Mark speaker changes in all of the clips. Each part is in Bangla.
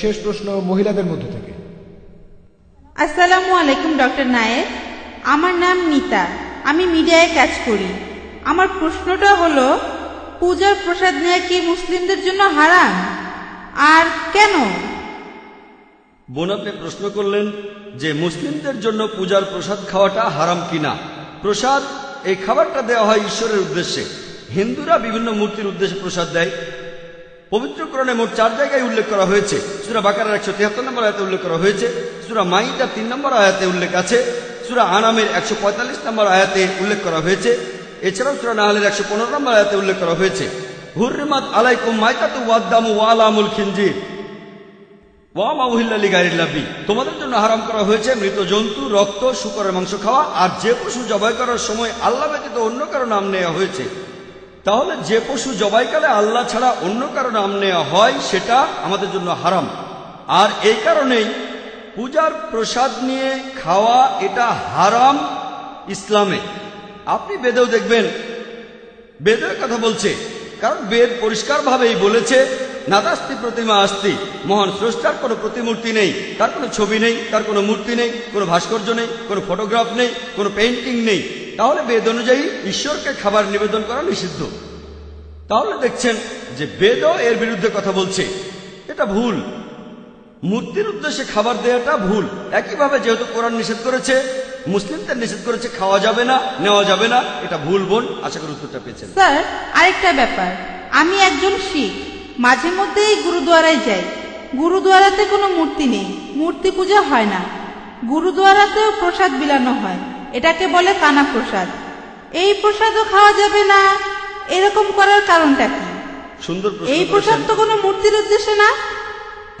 Speaker 1: শেষ প্রশ্ন মহিলাদের মধ্য থেকে।
Speaker 2: আসসালামু আলাইকুম ডক্টর নায়েক, আমার নাম মিতা, আমি মিডিয়ায় কাজ করি। আমার প্রশ্নটা হলো, পূজার প্রসাদ নেওয়া কি মুসলিমদের জন্য হারাম, আর কেন?
Speaker 3: বোন, আপনি প্রশ্ন করলেন যে মুসলিমদের জন্য পূজার প্রসাদ খাওয়াটা হারাম কিনা। প্রসাদ, এই খাবারটা দেওয়া হয় ঈশ্বরের উদ্দেশ্যে। হিন্দুরা বিভিন্ন মূর্তির উদ্দেশ্যে প্রসাদ দেয়। পবিত্র কোরআনে মোট 4 জায়গায় উল্লেখ করা হয়েছে। সূরা বাকারার 173 নম্বর আয়াতে উল্লেখ করা হয়েছে, সূরা মাইদার 3 নম্বর আয়াতে উল্লেখ আছে, সূরা আনামের 145 নম্বর আয়াতে উল্লেখ করা হয়েছে, এছাড়াও সূরা নাহলের 115 নম্বর আয়াতে উল্লেখ করা হয়েছে, হুররিমাত আলাইকুম মাইতাতু ওয়াদ-দামু ওয়া লাহমুল খিনজির ওয়া মা উহিল্লা লিগাইরিল্লাহ বিহি, তোমাদের জন্য হারাম করা হয়েছে মৃত জন্তু, রক্ত, শূকরের মাংস খাওয়া, আর যে পশু জবাই করার সময় আল্লাহ ব্যতীত অন্য কারো নাম নেওয়া হয়েছে। তাহলে যে পশু জবাইকালে আল্লাহ ছাড়া অন্য কারো নাম নেওয়া হয় সেটা আমাদের জন্য হারাম। আর এই কারণেই পূজার প্রসাদ নিয়ে খাওয়া এটা হারাম ইসলামে। আপনি বেদেও দেখবেন, বেদের কথা বলছে, কারণ বেদ পরিষ্কারভাবেই বলেছে নাদাস্তি প্রতিমা আস্তি, মহান স্রষ্টার কোনো প্রতিমূর্তি নেই, তার কোনো ছবি নেই, তার কোনো মূর্তি নেই, কোনো ভাস্কর্য নেই, কোনো ফটোগ্রাফ নেই, কোনো পেইন্টিং নেই। তাহলে বেদ অনুযায়ী ঈশ্বরকে খাবার নিবেদন করা নিষিদ্ধ। তাহলে দেখছেন যে বেদও এর বিরুদ্ধে কথা বলছে, এটা ভুল। মূর্তির উদ্দেশ্যে খাবার দেওয়াটা ভুল। একইভাবে যেহেতু কোরআন নিষেধ করেছে, মুসলিমদের নিষেধ করেছে খাওয়া যাবে না, নেওয়া যাবে না, এটা ভুল। বোন, আশা করি উত্তরটা পেয়েছেন।
Speaker 2: স্যার, আরেকটা ব্যাপার, আমি একজন শিখ, মাঝে মধ্যেই গুরুদুয়ারায় যাই। গুরুদুয়ারাতে কোনো মূর্তি নেই, মূর্তি পূজা হয় না। গুরুদুয়ারাতেও প্রসাদ বিলানো হয়, এটাকে বলে কানা প্রসাদ। এই প্রসাদও খাওয়া যাবে না, এরকম করার কারণটা কি?
Speaker 3: সুন্দর প্রশ্ন।
Speaker 2: এই প্রসাদ তো কোনো মূর্তির উদ্দেশ্যে না।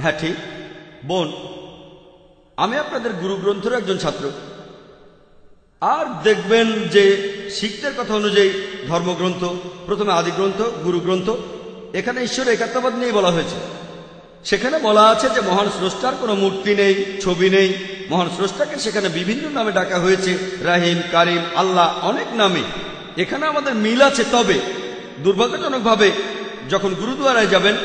Speaker 3: হ্যাঁ ঠিক। বোন, আমি আপনাদের গুরু গ্রন্থের একজন ছাত্র। আর দেখবেন যে শিখদের কথা অনুযায়ী ধর্মগ্রন্থ, প্রথমে আদি গ্রন্থ, গুরু গ্রন্থ, এখানে ঈশ্বরের একাত্মবাদ নিয়ে বলা হয়েছে। সেখানে বলা আছে যে মহান স্রষ্টার কোনো মূর্তি নেই, ছবি নেই। মহান স্রষ্টাকে সেখানে বিভিন্ন নামে ডাকা হয়েছে, রাহিম, কারিম, আল্লাহ, অনেক নামে। এখানে আমাদের মিল আছে। তবে দুর্ভাগ্যজনকভাবে যখন গুরুদুয়ারায় যাবেন,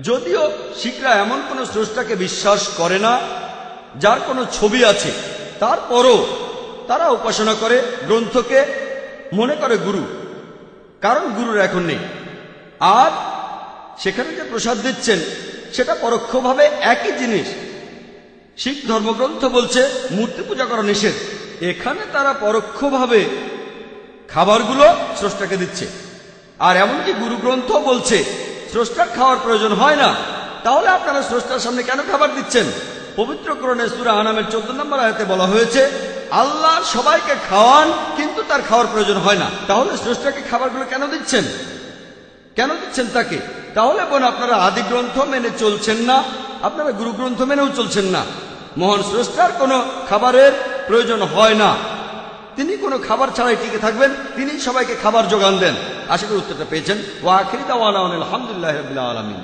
Speaker 3: যদিও শিখরা এমন কোন স্রষ্টাকে বিশ্বাস করে না যার কোনো ছবি আছে, তারপরও তারা উপাসনা করে গ্রন্থকে, মনে করে গুরু, কারণ গুরুর এখন নেই। আর সেখানে যে প্রসাদ দিচ্ছেন সেটা পরোক্ষভাবে একই জিনিস। শিখ ধর্মগ্রন্থ বলছে মূর্তি পূজা করা নিষেধ, এখানে তারা পরোক্ষভাবে খাবারগুলো স্রষ্টাকে দিচ্ছে। আর এমনকি গুরু গ্রন্থ বলছে স্রষ্টার খাওয়ার প্রয়োজন হয় না। তাহলে আপনারা স্রষ্টার সামনে কেন খাবার দিচ্ছেন? পবিত্র কোরআনে সূরা আনামের 14 নম্বর আয়াতে বলা হয়েছে আল্লাহ সবাইকে খাওয়ান, কিন্তু তার খাওয়ার প্রয়োজন হয় না। তাহলে স্রষ্টাকে খাবারগুলো কেন দিচ্ছেন? কেন দিচ্ছেন তাকে? তাহলে বোন, আপনারা আদি গ্রন্থ মেনে চলছেন না, আপনারা গুরু গ্রন্থ মেনেও চলছেন না। মহান স্রষ্টার কোনো খাবারের প্রয়োজন হয় না, তিনি কোনো খাবার ছাড়াই টিকে থাকবেন, তিনি সবাইকে খাবার যোগান দেন। আশা করি উত্তরটা পেয়েছেন। ওয়া আখিরি দাওয়ানা আলহামদুলিল্লাহি রাব্বিল আলামিন।